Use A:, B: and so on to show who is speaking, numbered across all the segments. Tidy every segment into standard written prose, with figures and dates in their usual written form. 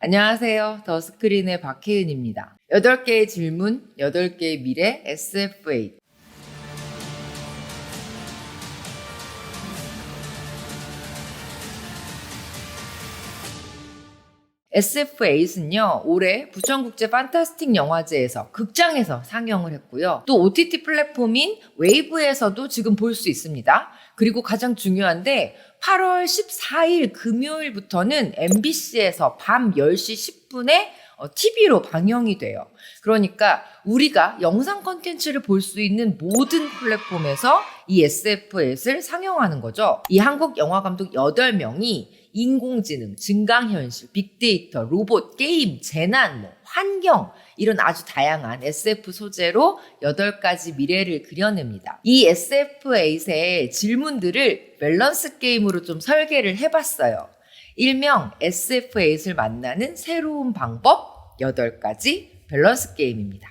A: 안녕하세요. 더스크린의 박혜은입니다. 8개의 질문, 8개의 미래 SF8. SF8은요, 올해 부천국제 판타스틱 영화제에서 극장에서 상영을 했고요. 또 OTT 플랫폼인 웨이브에서도 지금 볼 수 있습니다. 그리고 가장 중요한데 8월 14일 금요일부터는 MBC에서 밤 10시 10분에 TV로 방영이 돼요. 그러니까 우리가 영상 콘텐츠를 볼 수 있는 모든 플랫폼에서 이 SF8을 상영하는 거죠. 이 한국 영화감독 8명이 인공지능, 증강현실, 빅데이터, 로봇, 게임, 재난, 환경 이런 아주 다양한 SF 소재로 8가지 미래를 그려냅니다. 이 SF8의 질문들을 밸런스 게임으로 좀 설계를 해봤어요. 일명 SF8을 만나는 새로운 방법 8가지 밸런스 게임입니다.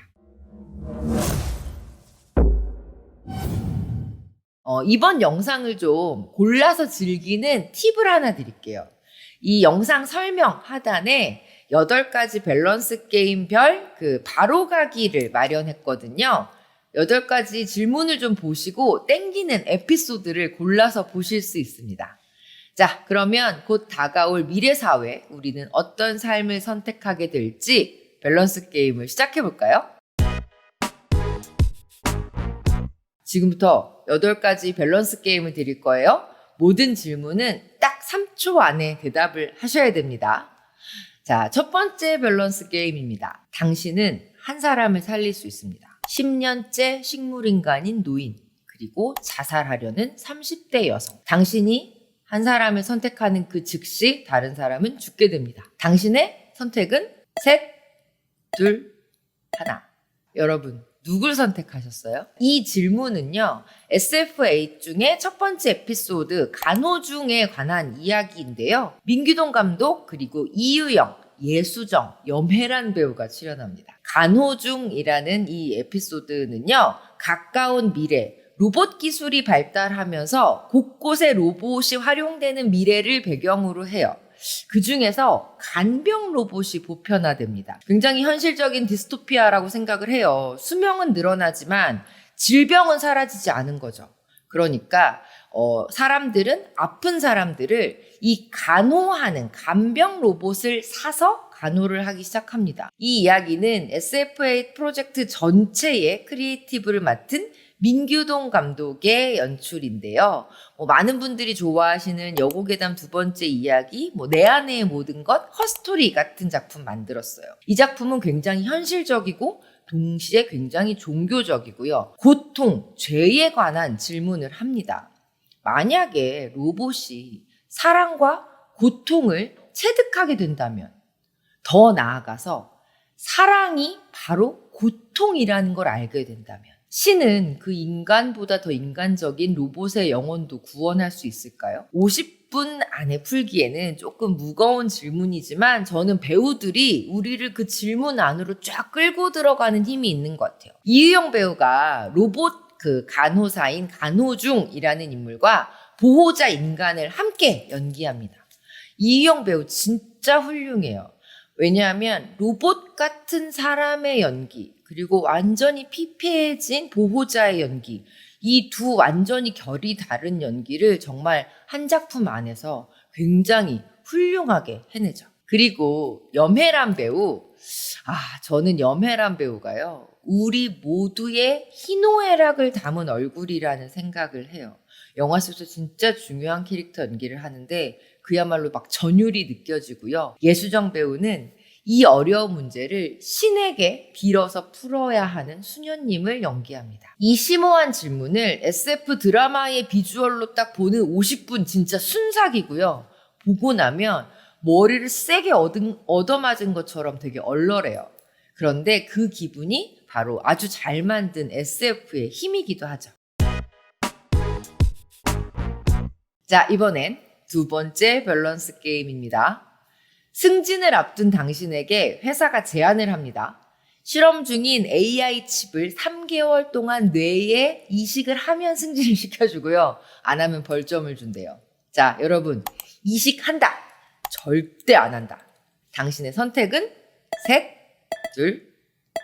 A: 이번 영상을 좀 골라서 즐기는 팁을 하나 드릴게요. 이 영상 설명 하단에 8가지 밸런스 게임별 바로가기를 마련했거든요. 8가지 질문을 좀 보시고 땡기는 에피소드를 골라서 보실 수 있습니다. 자, 그러면 곧 다가올 미래사회, 우리는 어떤 삶을 선택하게 될지 밸런스 게임을 시작해볼까요? 지금부터 8가지 밸런스 게임을 드릴 거예요. 모든 질문은 딱 3초 안에 대답을 하셔야 됩니다. 자, 첫 번째 밸런스 게임입니다. 당신은 한 사람을 살릴 수 있습니다. 10년째 식물인간인 노인, 그리고 자살하려는 30대 여성. 당신이 한 사람을 선택하는 그 즉시 다른 사람은 죽게 됩니다. 당신의 선택은 셋, 둘, 하나. 여러분, 누굴 선택하셨어요? 이 질문은요, SF8 중에 첫 번째 에피소드 간호중에 관한 이야기인데요. 민규동 감독 그리고 이유영, 예수정, 염혜란 배우가 출연합니다. 간호중이라는 이 에피소드는요, 가까운 미래, 로봇 기술이 발달하면서 곳곳에 로봇이 활용되는 미래를 배경으로 해요. 그 중에서 간병 로봇이 보편화됩니다. 굉장히 현실적인 디스토피아라고 생각을 해요. 수명은 늘어나지만 질병은 사라지지 않은 거죠. 그러니까 사람들은 아픈 사람들을 이 간호하는 간병 로봇을 사서 간호를 하기 시작합니다. 이 이야기는 SF8 프로젝트 전체의 크리에이티브를 맡은 민규동 감독의 연출인데요. 많은 분들이 좋아하시는 여고괴담 2번째 이야기, 내 안의 모든 것, 허스토리 같은 작품 만들었어요. 이 작품은 굉장히 현실적이고 동시에 굉장히 종교적이고요. 고통, 죄에 관한 질문을 합니다. 만약에 로봇이 사랑과 고통을 체득하게 된다면, 더 나아가서 사랑이 바로 고통이라는 걸 알게 된다면, 신은 그 인간보다 더 인간적인 로봇의 영혼도 구원할 수 있을까요? 50분 안에 풀기에는 조금 무거운 질문이지만 저는 배우들이 우리를 그 질문 안으로 쫙 끌고 들어가는 힘이 있는 것 같아요. 이유영 배우가 로봇 간호사인 간호중이라는 인물과 보호자 인간을 함께 연기합니다. 이유영 배우 진짜 훌륭해요. 왜냐하면 로봇 같은 사람의 연기, 그리고 완전히 피폐해진 보호자의 연기, 이 두 완전히 결이 다른 연기를 정말 한 작품 안에서 굉장히 훌륭하게 해내죠. 그리고 염혜란 배우, 저는 염혜란 배우가요, 우리 모두의 희노애락을 담은 얼굴이라는 생각을 해요. 영화 속에서 진짜 중요한 캐릭터 연기를 하는데 그야말로 막 전율이 느껴지고요. 예수정 배우는 이 어려운 문제를 신에게 빌어서 풀어야 하는 수녀님을 연기합니다. 이 심오한 질문을 SF 드라마의 비주얼로 딱 보는 50분 진짜 순삭이고요. 보고 나면 머리를 세게 얻어맞은 것처럼 되게 얼얼해요. 그런데 그 기분이 바로 아주 잘 만든 SF의 힘이기도 하죠. 자, 이번엔 2번째 밸런스 게임입니다. 승진을 앞둔 당신에게 회사가 제안을 합니다. 실험 중인 AI 칩을 3개월 동안 뇌에 이식을 하면 승진을 시켜주고요. 안 하면 벌점을 준대요. 자, 여러분, 이식한다. 절대 안 한다. 당신의 선택은 셋, 둘,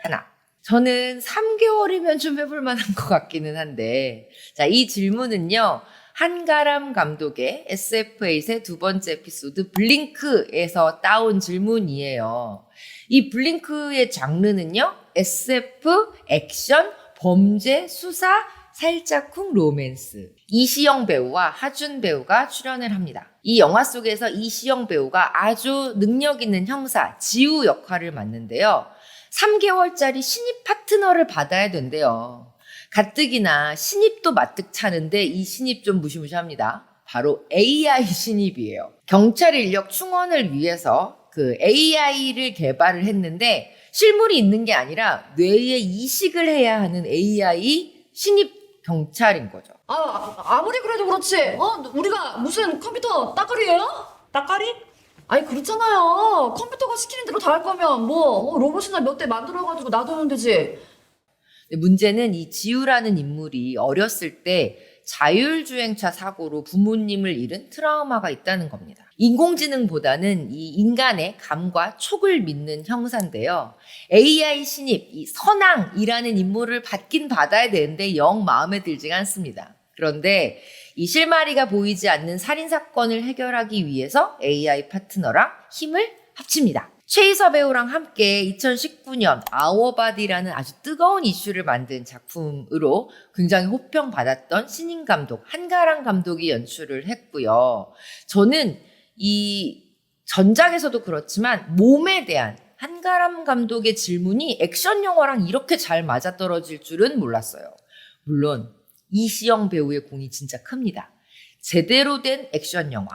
A: 하나. 저는 3개월이면 좀 해볼 만한 것 같기는 한데, 자, 이 질문은요, 한가람 감독의 SF8의 두 번째 에피소드 블링크에서 따온 질문이에요. 이 블링크의 장르는요, SF, 액션, 범죄, 수사, 살짝쿵 로맨스. 이시영 배우와 하준 배우가 출연을 합니다. 이 영화 속에서 이시영 배우가 아주 능력 있는 형사, 지우 역할을 맡는데요. 3개월짜리 신입 파트너를 받아야 된대요. 가뜩이나 신입도 마뜩 차는데 이 신입 좀 무시무시합니다. 바로 AI 신입이에요. 경찰 인력 충원을 위해서 그 AI를 개발을 했는데 실물이 있는 게 아니라 뇌에 이식을 해야 하는 AI 신입 경찰인 거죠.
B: 아무리 그래도 그렇지. 우리가 무슨 컴퓨터 따까리예요?
C: 따까리?
B: 아니 그렇잖아요. 컴퓨터가 시키는 대로 다 할 거면 로봇이나 몇 대 만들어가지고 놔두면 되지.
A: 문제는 이 지우라는 인물이 어렸을 때 자율주행차 사고로 부모님을 잃은 트라우마가 있다는 겁니다. 인공지능보다는 이 인간의 감과 촉을 믿는 형사인데요. AI 신입, 이 선왕이라는 인물을 받긴 받아야 되는데 영 마음에 들지가 않습니다. 그런데 이 실마리가 보이지 않는 살인사건을 해결하기 위해서 AI 파트너랑 힘을 합칩니다. 최이서 배우랑 함께 2019년 아워바디라는 아주 뜨거운 이슈를 만든 작품으로 굉장히 호평받았던 신인 감독 한가람 감독이 연출을 했고요. 저는 이 전작에서도 그렇지만 몸에 대한 한가람 감독의 질문이 액션 영화랑 이렇게 잘 맞아떨어질 줄은 몰랐어요. 물론 이시영 배우의 공이 진짜 큽니다. 제대로 된 액션 영화,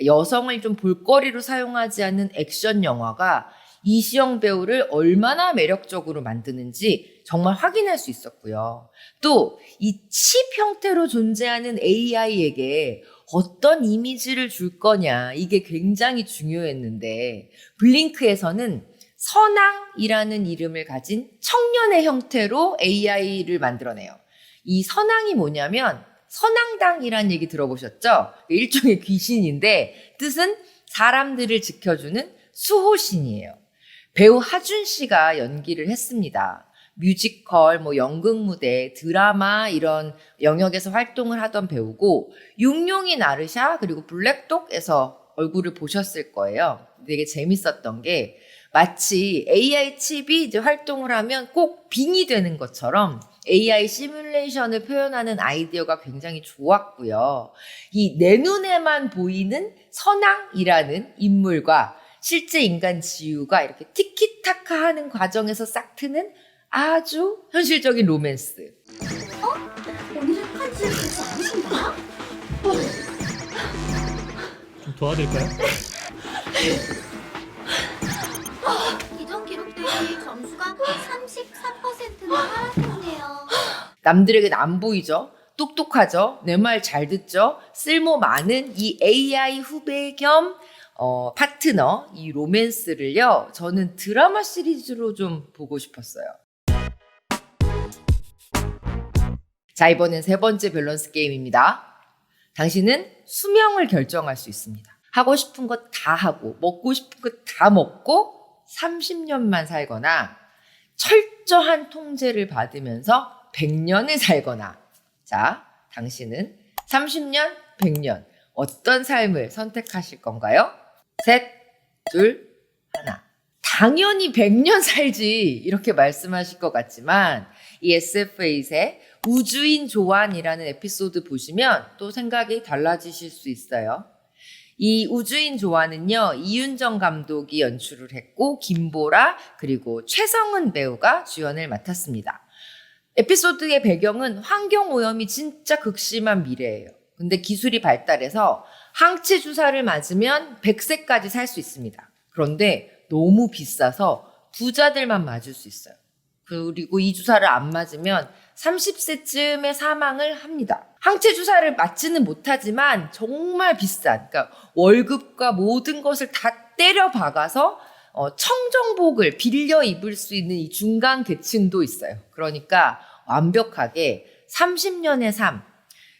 A: 여성을 좀 볼거리로 사용하지 않는 액션 영화가 이시영 배우를 얼마나 매력적으로 만드는지 정말 확인할 수 있었고요. 또 이 칩 형태로 존재하는 AI에게 어떤 이미지를 줄 거냐, 이게 굉장히 중요했는데 블링크에서는 선왕이라는 이름을 가진 청년의 형태로 AI를 만들어내요. 이 선왕이 뭐냐면 선왕당이라는 얘기 들어보셨죠? 일종의 귀신인데 뜻은 사람들을 지켜주는 수호신이에요. 배우 하준 씨가 연기를 했습니다. 뮤지컬, 연극 무대, 드라마 이런 영역에서 활동을 하던 배우고 육룡이 나르샤 그리고 블랙독에서 얼굴을 보셨을 거예요. 되게 재밌었던 게 마치 AI 칩이 이제 활동을 하면 꼭 빙이 되는 것처럼 AI 시뮬레이션을 표현하는 아이디어가 굉장히 좋았고요. 이 내 눈에만 보이는 선왕이라는 인물과 실제 인간 지우가 이렇게 티키타카 하는 과정에서 싹 트는 아주 현실적인 로맨스.
D: 오늘은 편지 되지 않으신가요?
C: 좀 도와드릴까요?
D: 기존 기록 대비 점수가 34%나 하락했네요.
A: 남들에게는 안 보이죠? 똑똑하죠? 내 말 잘 듣죠? 쓸모 많은 이 AI 후배 겸 파트너, 이 로맨스를요, 저는 드라마 시리즈로 좀 보고 싶었어요. 자, 이번엔 세 번째 밸런스 게임입니다. 당신은 수명을 결정할 수 있습니다. 하고 싶은 것 다 하고, 먹고 싶은 것 다 먹고, 30년만 살거나, 철저한 통제를 받으면서 100년을 살거나. 자, 당신은 30년, 100년, 어떤 삶을 선택하실 건가요? 셋, 둘, 하나. 당연히 100년 살지 이렇게 말씀하실 것 같지만 이 SF8의 우주인 조안이라는 에피소드 보시면 또 생각이 달라지실 수 있어요. 이 우주인 조안은요, 이윤정 감독이 연출을 했고 김보라 그리고 최성은 배우가 주연을 맡았습니다. 에피소드의 배경은 환경오염이 진짜 극심한 미래예요. 근데 기술이 발달해서 항체 주사를 맞으면 100세까지 살 수 있습니다. 그런데 너무 비싸서 부자들만 맞을 수 있어요. 그리고 이 주사를 안 맞으면 30세쯤에 사망을 합니다. 항체 주사를 맞지는 못하지만 정말 비싼, 그러니까 월급과 모든 것을 다 때려 박아서 청정복을 빌려 입을 수 있는 이 중간 계층도 있어요. 그러니까 완벽하게 30년의 삶,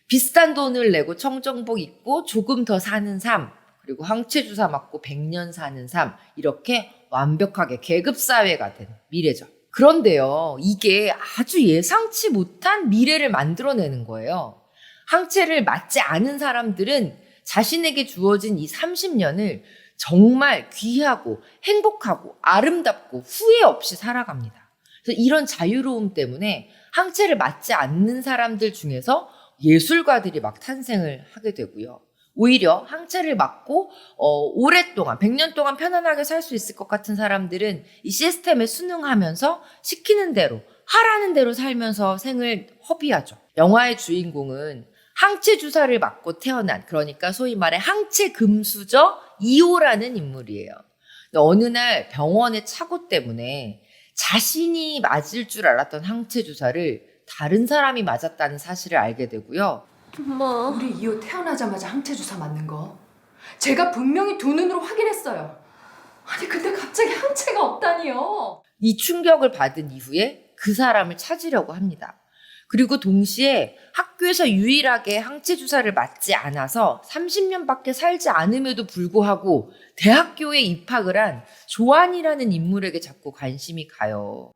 A: 비싼 돈을 내고 청정복 입고 조금 더 사는 삶, 그리고 항체 주사 맞고 100년 사는 삶, 이렇게 완벽하게 계급사회가 된 미래죠. 그런데요, 이게 아주 예상치 못한 미래를 만들어내는 거예요. 항체를 맞지 않은 사람들은 자신에게 주어진 이 30년을 정말 귀하고 행복하고 아름답고 후회 없이 살아갑니다. 그래서 이런 자유로움 때문에 항체를 맞지 않는 사람들 중에서 예술가들이 막 탄생을 하게 되고요. 오히려 항체를 맞고 오랫동안 100년 동안 편안하게 살 수 있을 것 같은 사람들은 이 시스템에 순응하면서 시키는 대로 하라는 대로 살면서 생을 허비하죠. 영화의 주인공은 항체 주사를 맞고 태어난, 그러니까 소위 말해 항체 금수저 이호라는 인물이에요. 근데 어느 날 병원의 착오 때문에 자신이 맞을 줄 알았던 항체 주사를 다른 사람이 맞았다는 사실을 알게 되고요.
E: 엄마.
F: 우리 이호 태어나자마자 항체 주사 맞는 거 제가 분명히 두 눈으로 확인했어요. 아니 근데 갑자기 항체가 없다니요.
A: 이 충격을 받은 이후에 그 사람을 찾으려고 합니다. 그리고 동시에 학교에서 유일하게 항체 주사를 맞지 않아서 30년밖에 살지 않음에도 불구하고 대학교에 입학을 한 조안이라는 인물에게 자꾸 관심이 가요.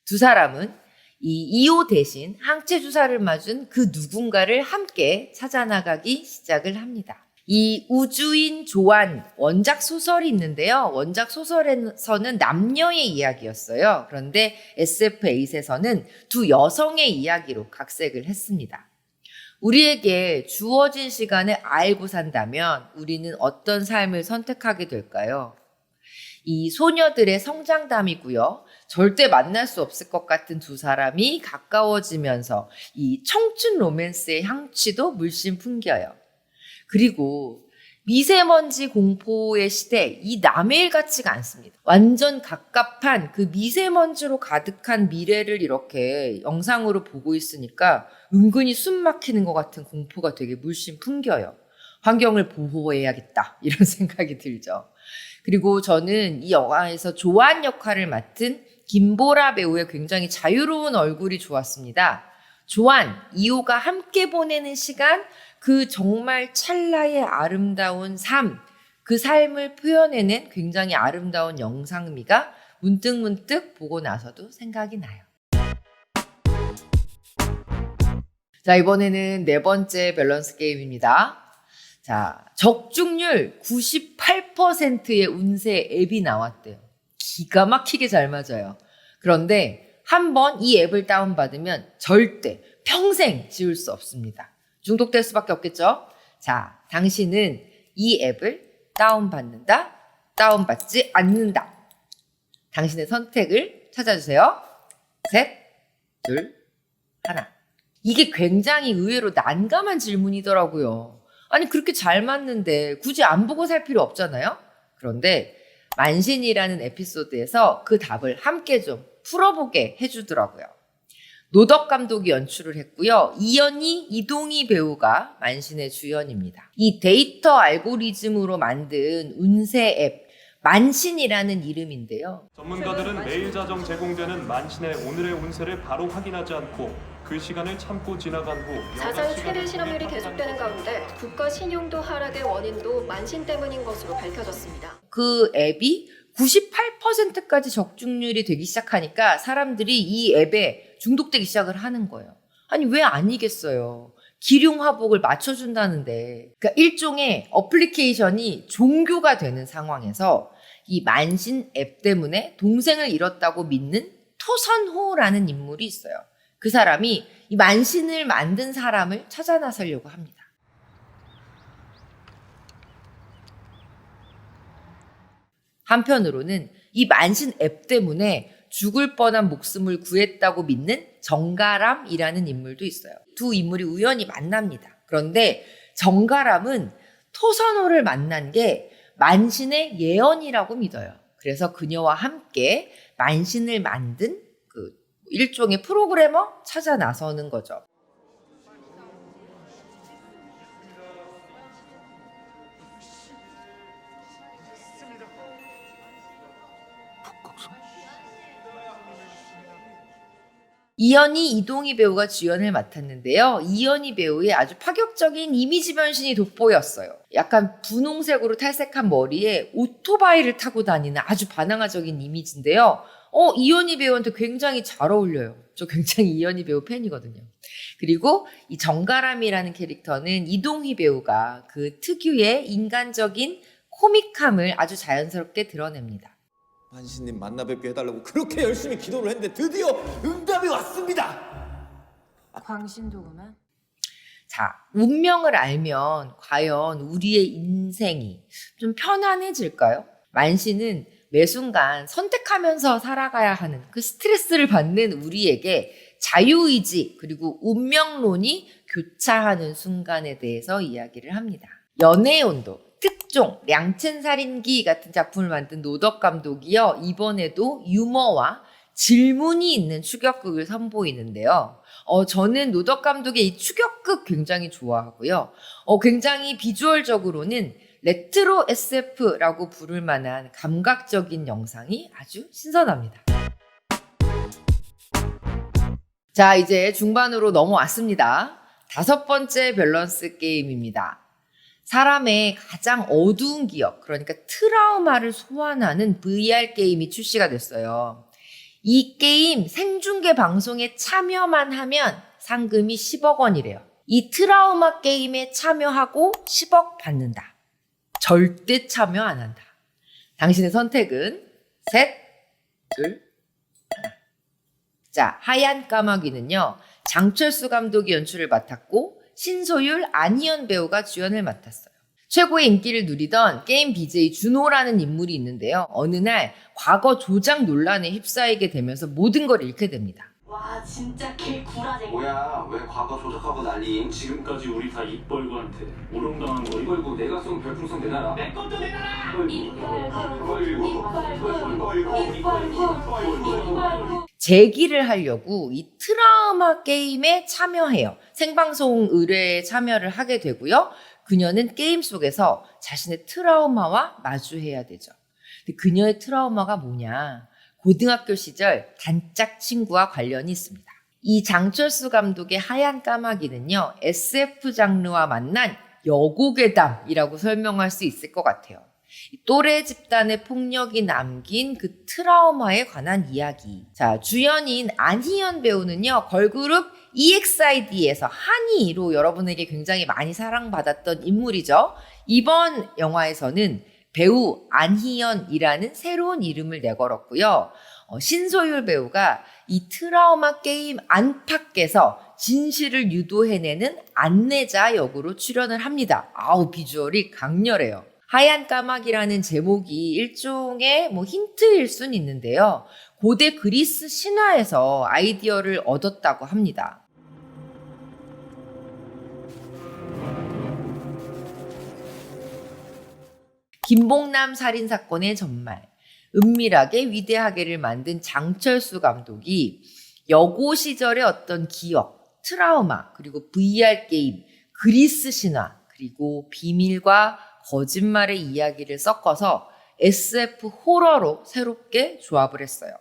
A: 두 사람은 이 이호 대신 항체 주사를 맞은 그 누군가를 함께 찾아나가기 시작을 합니다. 이 우주인 조안 원작 소설이 있는데요. 원작 소설에서는 남녀의 이야기였어요. 그런데 SF8에서는 두 여성의 이야기로 각색을 했습니다. 우리에게 주어진 시간을 알고 산다면 우리는 어떤 삶을 선택하게 될까요? 이 소녀들의 성장담이고요. 절대 만날 수 없을 것 같은 두 사람이 가까워지면서 이 청춘 로맨스의 향취도 물씬 풍겨요. 그리고 미세먼지 공포의 시대, 이 남의 일 같지가 않습니다. 완전 갑갑한 그 미세먼지로 가득한 미래를 이렇게 영상으로 보고 있으니까 은근히 숨 막히는 것 같은 공포가 되게 물씬 풍겨요. 환경을 보호해야겠다, 이런 생각이 들죠. 그리고 저는 이 영화에서 조안 역할을 맡은 김보라 배우의 굉장히 자유로운 얼굴이 좋았습니다. 조안, 이호가 함께 보내는 시간, 그 정말 찰나의 아름다운 삶, 그 삶을 표현해낸 굉장히 아름다운 영상미가 문득문득 보고 나서도 생각이 나요. 자, 이번에는 네 번째 밸런스 게임입니다. 자, 적중률 98%의 운세 앱이 나왔대요. 기가 막히게 잘 맞아요. 그런데 한번 이 앱을 다운받으면 절대 평생 지울 수 없습니다. 중독될 수밖에 없겠죠? 자, 당신은 이 앱을 다운받는다, 다운받지 않는다. 당신의 선택을 찾아주세요. 셋, 둘, 하나. 이게 굉장히 의외로 난감한 질문이더라고요. 아니, 그렇게 잘 맞는데 굳이 안 보고 살 필요 없잖아요? 그런데 만신이라는 에피소드에서 그 답을 함께 좀 풀어보게 해주더라고요. 노덕 감독이 연출을 했고요. 이연희, 이동희 배우가 만신의 주연입니다. 이 데이터 알고리즘으로 만든 운세 앱, 만신이라는 이름인데요.
G: 전문가들은 매일 자정 제공되는 만신의 오늘의 운세를 바로 확인하지 않고 그 시간을 참고 지나간 후
E: 자산 세대 실업률이 계속되는 가운데 국가 신용도 하락의 원인도 만신 때문인 것으로 밝혀졌습니다.
A: 그 앱이 98%까지 적중률이 되기 시작하니까 사람들이 이 앱에 중독되기 시작을 하는 거예요. 아니, 왜 아니겠어요? 기륭화복을 맞춰준다는데. 그러니까 일종의 어플리케이션이 종교가 되는 상황에서 이 만신 앱 때문에 동생을 잃었다고 믿는 토선호라는 인물이 있어요. 그 사람이 이 만신을 만든 사람을 찾아 나서려고 합니다. 한편으로는 이 만신 앱 때문에 죽을 뻔한 목숨을 구했다고 믿는 정가람이라는 인물도 있어요. 두 인물이 우연히 만납니다. 그런데 정가람은 토선호를 만난 게 만신의 예언이라고 믿어요. 그래서 그녀와 함께 만신을 만든 그 일종의 프로그래머 찾아 나서는 거죠. 이연희, 이동희 배우가 주연을 맡았는데요. 이연희 배우의 아주 파격적인 이미지 변신이 돋보였어요. 약간 분홍색으로 탈색한 머리에 오토바이를 타고 다니는 아주 반항아적인 이미지인데요. 이연희 배우한테 굉장히 잘 어울려요. 저 굉장히 이연희 배우 팬이거든요. 그리고 이 정가람이라는 캐릭터는 이동희 배우가 그 특유의 인간적인 코믹함을 아주 자연스럽게 드러냅니다.
H: 만신님 만나 뵙게 해달라고 그렇게 열심히 기도를 했는데 드디어 응답이 왔습니다.
F: 광신도 그만.
A: 자, 운명을 알면 과연 우리의 인생이 좀 편안해질까요? 만신은 매 순간 선택하면서 살아가야 하는 그 스트레스를 받는 우리에게 자유의지 그리고 운명론이 교차하는 순간에 대해서 이야기를 합니다. 연애의 온도, 특종, 량첸살인기 같은 작품을 만든 노덕 감독이요. 이번에도 유머와 질문이 있는 추격극을 선보이는데요. 저는 노덕 감독의 이 추격극 굉장히 좋아하고요. 굉장히 비주얼적으로는 레트로 SF라고 부를 만한 감각적인 영상이 아주 신선합니다. 자, 이제 중반으로 넘어왔습니다. 5번째 밸런스 게임입니다. 사람의 가장 어두운 기억, 그러니까 트라우마를 소환하는 VR 게임이 출시가 됐어요. 이 게임 생중계 방송에 참여만 하면 상금이 10억 원이래요. 이 트라우마 게임에 참여하고 10억 받는다. 절대 참여 안 한다. 당신의 선택은 셋, 둘, 하나. 자, 하얀 까마귀는요. 장철수 감독이 연출을 맡았고 신소율, 안희연 배우가 주연을 맡았어요. 최고의 인기를 누리던 게임 BJ 준호라는 인물이 있는데요. 어느 날 과거 조작 논란에 휩싸이게 되면서 모든 걸 잃게 됩니다.
I: 와 진짜 개구라쟁이.
J: 뭐야 왜 과거 조작하고 난리임?
C: 지금까지 우리 다 입벌구한테 오롱당한 거 이거
J: 이걸고 내가 쏜 별풍선 내놔라.
C: 내 것도 내놔라!
A: 재기를 하려고 이 트라우마 게임에 참여해요. 생방송 의뢰에 참여를 하게 되고요. 그녀는 게임 속에서 자신의 트라우마와 마주해야 되죠. 근데 그녀의 트라우마가 뭐냐? 고등학교 시절 단짝 친구와 관련이 있습니다. 이 장철수 감독의 하얀 까마귀는요. SF 장르와 만난 여고괴담이라고 설명할 수 있을 것 같아요. 또래 집단의 폭력이 남긴 그 트라우마에 관한 이야기. 자, 주연인 안희연 배우는요. 걸그룹 EXID에서 한이로 여러분에게 굉장히 많이 사랑받았던 인물이죠. 이번 영화에서는 배우 안희연이라는 새로운 이름을 내걸었고요. 신소율 배우가 이 트라우마 게임 안팎에서 진실을 유도해내는 안내자 역으로 출연을 합니다. 아우, 비주얼이 강렬해요. 하얀 까마귀라는 제목이 일종의 힌트일 순 있는데요. 고대 그리스 신화에서 아이디어를 얻었다고 합니다. 김봉남 살인사건의 전말, 은밀하게 위대하게를 만든 장철수 감독이 여고 시절의 어떤 기억, 트라우마, 그리고 VR 게임, 그리스 신화, 그리고 비밀과 거짓말의 이야기를 섞어서 SF 호러로 새롭게 조합을 했어요.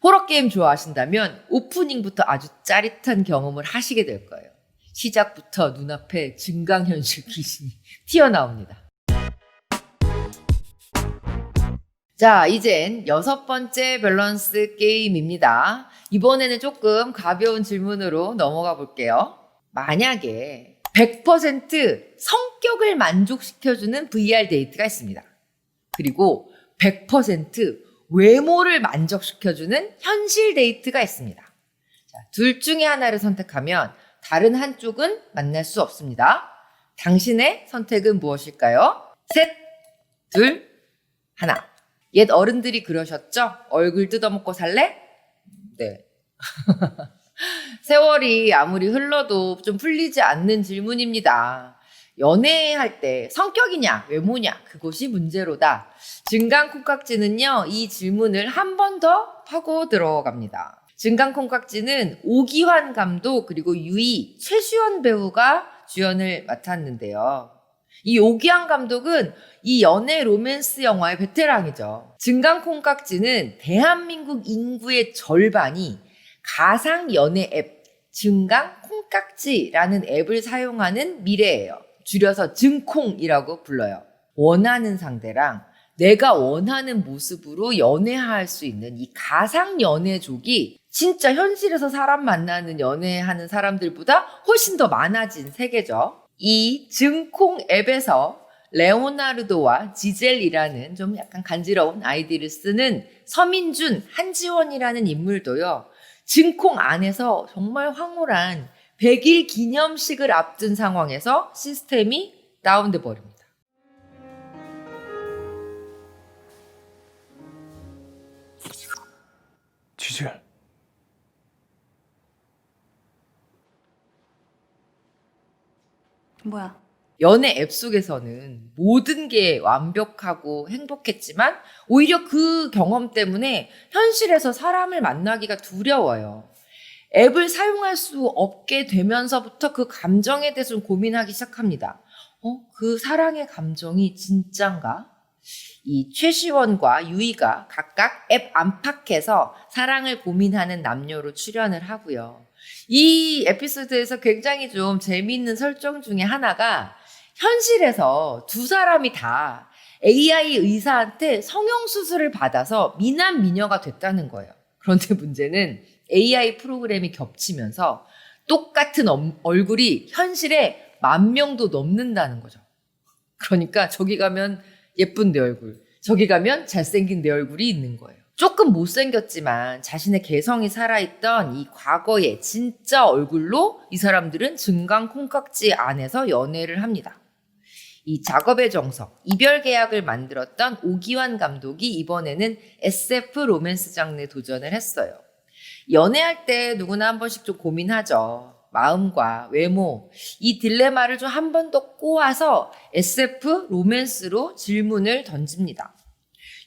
A: 호러 게임 좋아하신다면 오프닝부터 아주 짜릿한 경험을 하시게 될 거예요. 시작부터 눈앞에 증강현실 귀신이 튀어나옵니다. 자, 이젠 6번째 밸런스 게임입니다. 이번에는 조금 가벼운 질문으로 넘어가 볼게요. 만약에 100% 성격을 만족시켜주는 VR 데이트가 있습니다. 그리고 100% 외모를 만족시켜주는 현실 데이트가 있습니다. 자, 둘 중에 하나를 선택하면 다른 한쪽은 만날 수 없습니다. 당신의 선택은 무엇일까요? 셋, 둘, 하나. 옛 어른들이 그러셨죠? 얼굴 뜯어먹고 살래? 네. 세월이 아무리 흘러도 좀 풀리지 않는 질문입니다. 연애할 때 성격이냐 외모냐 그것이 문제로다. 증강콩깍지는요. 이 질문을 한 번 더 파고 들어갑니다. 증강콩깍지는 오기환 감독 그리고 유이, 최수연 배우가 주연을 맡았는데요. 이 오기환 감독은 이 연애 로맨스 영화의 베테랑이죠. 증강콩깍지는 대한민국 인구의 절반이 가상 연애 앱 증강 콩깍지라는 앱을 사용하는 미래예요. 줄여서 증콩이라고 불러요. 원하는 상대랑 내가 원하는 모습으로 연애할 수 있는 이 가상 연애족이 진짜 현실에서 사람 만나는 연애하는 사람들보다 훨씬 더 많아진 세계죠. 이 증콩 앱에서 레오나르도와 지젤이라는 좀 약간 간지러운 아이디를 쓰는 서민준, 한지원이라는 인물도요. 증콩 안에서 정말 황홀한 100일 기념식을 앞둔 상황에서 시스템이 다운돼 버립니다.
G: 지젤.
B: 뭐야?
A: 연애 앱 속에서는 모든 게 완벽하고 행복했지만 오히려 그 경험 때문에 현실에서 사람을 만나기가 두려워요. 앱을 사용할 수 없게 되면서부터 그 감정에 대해서 좀 고민하기 시작합니다. 그 사랑의 감정이 진짠가? 이 최시원과 유이가 각각 앱 안팎에서 사랑을 고민하는 남녀로 출연을 하고요. 이 에피소드에서 굉장히 좀 재미있는 설정 중에 하나가 현실에서 두 사람이 다 AI 의사한테 성형수술을 받아서 미남 미녀가 됐다는 거예요. 그런데 문제는 AI 프로그램이 겹치면서 똑같은 얼굴이 현실에 10,000명도 넘는다는 거죠. 그러니까 저기 가면 예쁜 내 얼굴, 저기 가면 잘생긴 내 얼굴이 있는 거예요. 조금 못생겼지만 자신의 개성이 살아있던 이 과거의 진짜 얼굴로 이 사람들은 증강 콩깍지 안에서 연애를 합니다. 이 작업의 정석, 이별 계약을 만들었던 오기환 감독이 이번에는 SF 로맨스 장르에 도전을 했어요. 연애할 때 누구나 한 번씩 좀 고민하죠. 마음과 외모, 이 딜레마를 좀 한 번 더 꼬아서 SF 로맨스로 질문을 던집니다.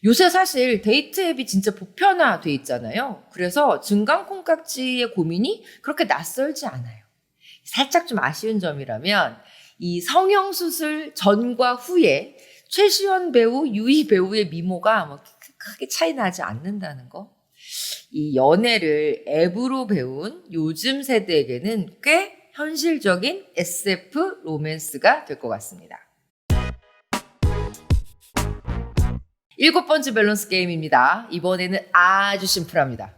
A: 요새 사실 데이트 앱이 진짜 보편화돼 있잖아요. 그래서 증강 콩깍지의 고민이 그렇게 낯설지 않아요. 살짝 좀 아쉬운 점이라면 이 성형수술 전과 후에 최시원 배우, 유희 배우의 미모가 뭐 크게 차이 나지 않는다는 거. 이 연애를 앱으로 배운 요즘 세대에게는 꽤 현실적인 SF 로맨스가 될 것 같습니다. 7번째 밸런스 게임입니다. 이번에는 아주 심플합니다.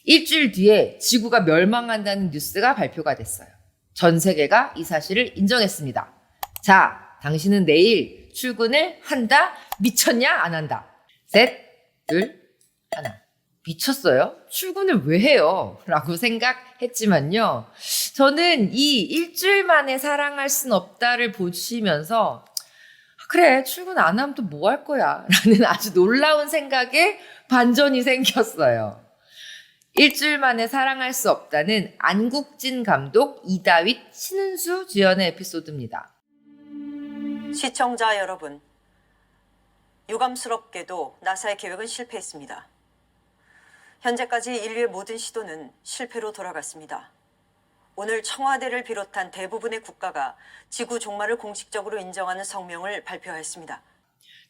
A: 일주일 뒤에 지구가 멸망한다는 뉴스가 발표가 됐어요. 전 세계가 이 사실을 인정했습니다. 자, 당신은 내일 출근을 한다? 미쳤냐? 안 한다? 셋, 둘, 하나. 미쳤어요? 출근을 왜 해요? 라고 생각했지만요. 저는 이 일주일 만에 사랑할 순 없다를 보시면서 그래, 출근 안 하면 또 뭐 할 거야? 라는 아주 놀라운 생각에 반전이 생겼어요. 일주일 만에 사랑할 수 없다는 안국진 감독, 이다윗, 신은수 주연의 에피소드입니다.
K: 시청자 여러분, 유감스럽게도 나사의 계획은 실패했습니다. 현재까지 인류의 모든 시도는 실패로 돌아갔습니다. 오늘 청와대를 비롯한 대부분의 국가가 지구 종말을 공식적으로 인정하는 성명을 발표했습니다.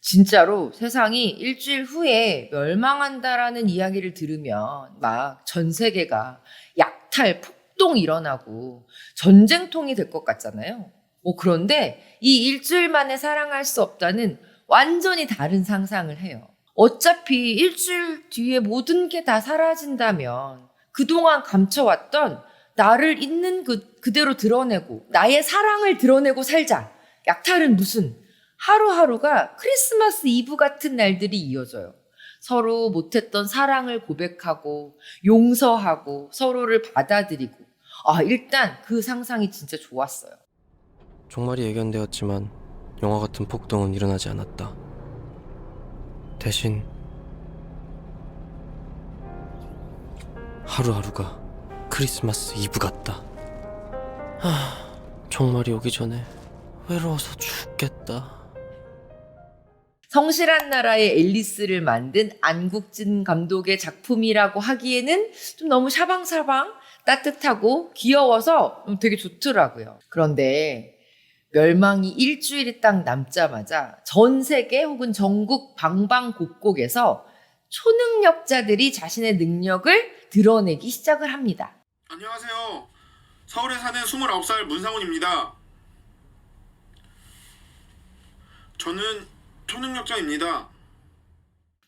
A: 진짜로 세상이 일주일 후에 멸망한다라는 이야기를 들으면 막 전 세계가 약탈, 폭동 일어나고 전쟁통이 될 것 같잖아요. 그런데 이 일주일 만에 사랑할 수 없다는 완전히 다른 상상을 해요. 어차피 일주일 뒤에 모든 게 다 사라진다면 그동안 감춰왔던 나를 있는 그대로 드러내고 나의 사랑을 드러내고 살자. 약탈은 무슨 하루하루가 크리스마스 이브 같은 날들이 이어져요. 서로 못했던 사랑을 고백하고 용서하고 서로를 받아들이고 일단 그 상상이 진짜 좋았어요.
L: 종말이 예견되었지만 영화 같은 폭동은 일어나지 않았다. 대신 하루하루가 크리스마스 이브 같다. 종말이 오기 전에 외로워서 죽겠다.
A: 성실한 나라의 앨리스를 만든 안국진 감독의 작품이라고 하기에는 좀 너무 샤방샤방 따뜻하고 귀여워서 되게 좋더라고요. 그런데 멸망이 일주일이 딱 남자마자 전 세계 혹은 전국 방방곡곡에서 초능력자들이 자신의 능력을 드러내기 시작을 합니다.
M: 안녕하세요. 서울에 사는 29살 문상훈입니다. 저는 초능력자입니다.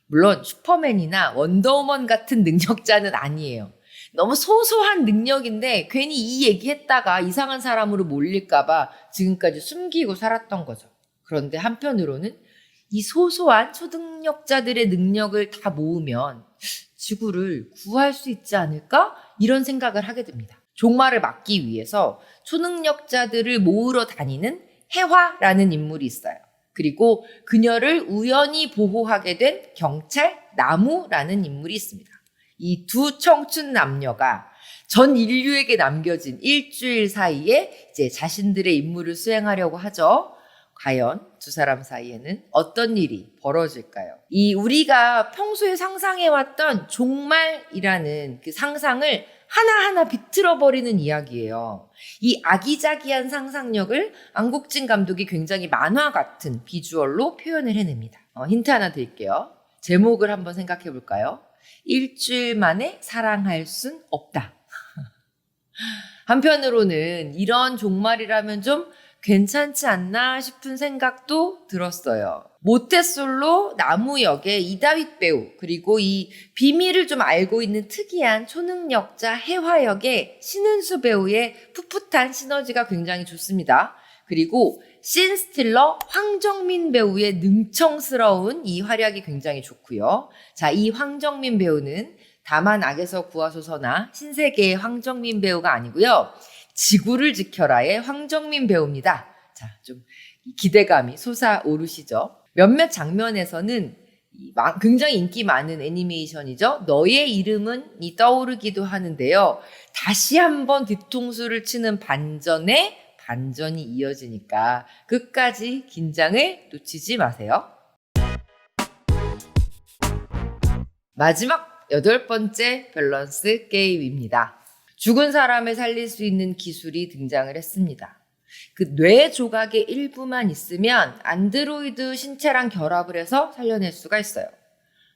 A: 물론 슈퍼맨이나 원더우먼 같은 능력자는 아니에요. 너무 소소한 능력인데 괜히 이 얘기했다가 이상한 사람으로 몰릴까봐 지금까지 숨기고 살았던 거죠. 그런데 한편으로는 이 소소한 초능력자들의 능력을 다 모으면 지구를 구할 수 있지 않을까? 이런 생각을 하게 됩니다. 종말을 막기 위해서 초능력자들을 모으러 다니는 해화라는 인물이 있어요. 그리고 그녀를 우연히 보호하게 된 경찰 나무라는 인물이 있습니다. 이 두 청춘 남녀가 전 인류에게 남겨진 일주일 사이에 이제 자신들의 임무를 수행하려고 하죠. 과연 두 사람 사이에는 어떤 일이 벌어질까요? 이 우리가 평소에 상상해왔던 종말이라는 그 상상을 하나하나 비틀어버리는 이야기예요. 이 아기자기한 상상력을 안국진 감독이 굉장히 만화 같은 비주얼로 표현을 해냅니다. 힌트 하나 드릴게요. 제목을 한번 생각해 볼까요? 일주일 만에 사랑할 순 없다. 한편으로는 이런 종말이라면 좀 괜찮지 않나 싶은 생각도 들었어요. 모태솔로 나무 역의 이다윗 배우, 그리고 이 비밀을 좀 알고 있는 특이한 초능력자 해화 역의 신은수 배우의 풋풋한 시너지가 굉장히 좋습니다. 그리고 씬스틸러 황정민 배우의 능청스러운 이 활약이 굉장히 좋고요. 자, 이 황정민 배우는 다만 악에서 구하소서나 신세계의 황정민 배우가 아니고요. 지구를 지켜라의 황정민 배우입니다. 자, 좀 기대감이 솟아오르시죠? 몇몇 장면에서는 굉장히 인기 많은 애니메이션이죠. 너의 이름은이 떠오르기도 하는데요. 다시 한번 뒤통수를 치는 반전에 반전이 이어지니까 끝까지 긴장을 놓치지 마세요. 마지막 8번째 밸런스 게임입니다. 죽은 사람을 살릴 수 있는 기술이 등장을 했습니다. 그 뇌 조각의 일부만 있으면 안드로이드 신체랑 결합을 해서 살려낼 수가 있어요.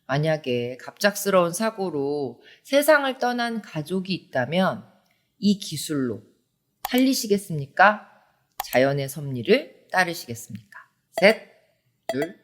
A: 만약에 갑작스러운 사고로 세상을 떠난 가족이 있다면 이 기술로 살리시겠습니까? 자연의 섭리를 따르시겠습니까? 셋, 둘,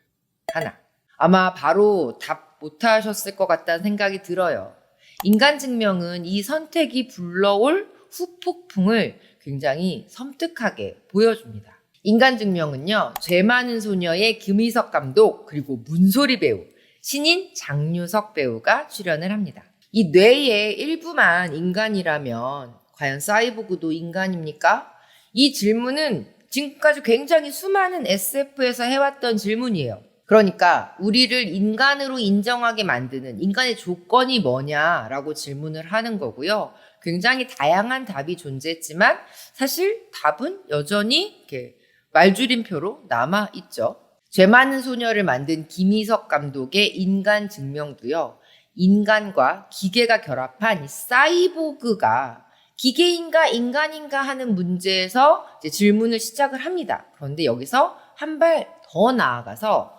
A: 하나. 아마 바로 답 못하셨을 것 같다는 생각이 들어요. 인간 증명은 이 선택이 불러올 후폭풍을 굉장히 섬뜩하게 보여줍니다. 인간 증명은요, 죄 많은 소녀의 김희석 감독, 그리고 문소리 배우, 신인 장유석 배우가 출연을 합니다. 이 뇌의 일부만 인간이라면 과연 사이보그도 인간입니까? 이 질문은 지금까지 굉장히 수많은 SF에서 해왔던 질문이에요. 그러니까 우리를 인간으로 인정하게 만드는 인간의 조건이 뭐냐라고 질문을 하는 거고요. 굉장히 다양한 답이 존재했지만 사실 답은 여전히 이렇게 말줄임표로 남아있죠. 죄 많은 소녀를 만든 김희석 감독의 인간 증명도요. 인간과 기계가 결합한 이 사이보그가 기계인가 인간인가 하는 문제에서 이제 질문을 시작을 합니다. 그런데 여기서 한 발 더 나아가서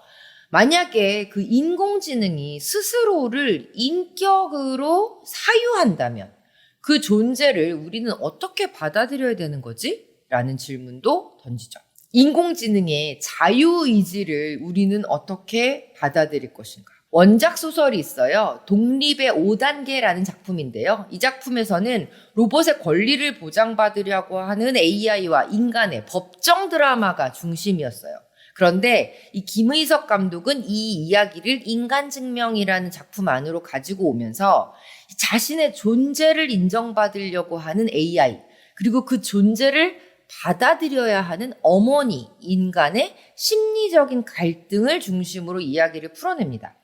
A: 만약에 그 인공지능이 스스로를 인격으로 사유한다면 그 존재를 우리는 어떻게 받아들여야 되는 거지? 라는 질문도 던지죠. 인공지능의 자유의지를 우리는 어떻게 받아들일 것인가? 원작 소설이 있어요. 독립의 5단계라는 작품인데요. 이 작품에서는 로봇의 권리를 보장받으려고 하는 AI와 인간의 법정 드라마가 중심이었어요. 그런데 이 김의석 감독은 이 이야기를 인간증명이라는 작품 안으로 가지고 오면서 자신의 존재를 인정받으려고 하는 AI, 그리고 그 존재를 받아들여야 하는 어머니, 인간의 심리적인 갈등을 중심으로 이야기를 풀어냅니다.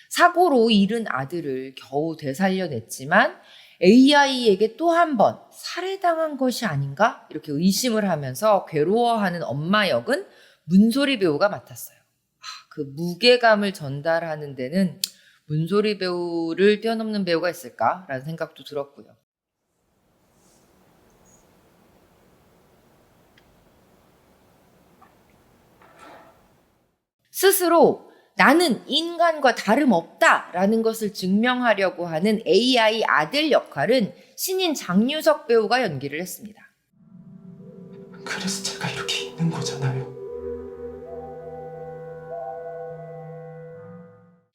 A: 사고로 잃은 아들을 겨우 되살려냈지만 AI에게 또 한 번 살해당한 것이 아닌가? 이렇게 의심을 하면서 괴로워하는 엄마 역은 문소리 배우가 맡았어요. 그 무게감을 전달하는 데는 문소리 배우를 뛰어넘는 배우가 있을까라는 생각도 들었고요. 스스로 나는 인간과 다름없다라는 것을 증명하려고 하는 AI 아들 역할은 신인 장유석 배우가 연기를 했습니다.
L: 그래서 제가 이렇게 있는 거잖아요.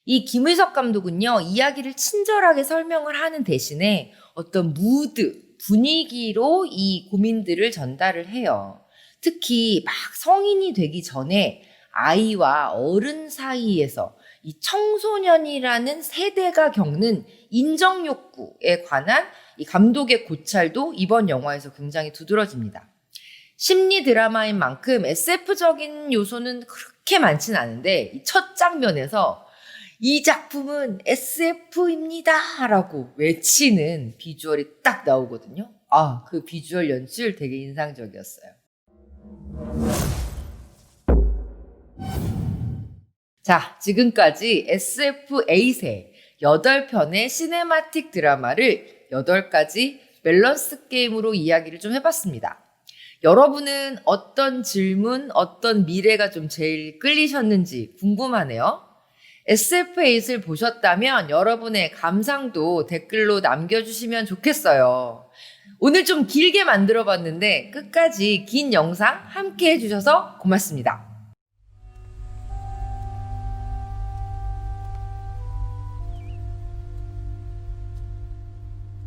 A: 이 김의석 감독은요, 이야기를 친절하게 설명을 하는 대신에 어떤 무드, 분위기로 이 고민들을 전달을 해요. 특히 막 성인이 되기 전에 아이와 어른 사이에서 이 청소년이라는 세대가 겪는 인정 욕구에 관한 이 감독의 고찰도 이번 영화에서 굉장히 두드러집니다. 심리 드라마인 만큼 SF적인 요소는 그렇게 많진 않은데 이 첫 장면에서 이 작품은 SF입니다 라고 외치는 비주얼이 딱 나오거든요. 아, 그 비주얼 연출 되게 인상적이었어요. 자, 지금까지 SF 에이세 8편의 시네마틱 드라마를 8가지 밸런스 게임으로 이야기를 좀 해봤습니다. 여러분은 어떤 질문, 어떤 미래가 좀 제일 끌리셨는지 궁금하네요. SF8을 보셨다면 여러분의 감상도 댓글로 남겨주시면 좋겠어요. 오늘 좀 길게 만들어봤는데 끝까지 긴 영상 함께 해주셔서 고맙습니다.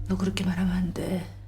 F: 너 그렇게 말하면 안 돼.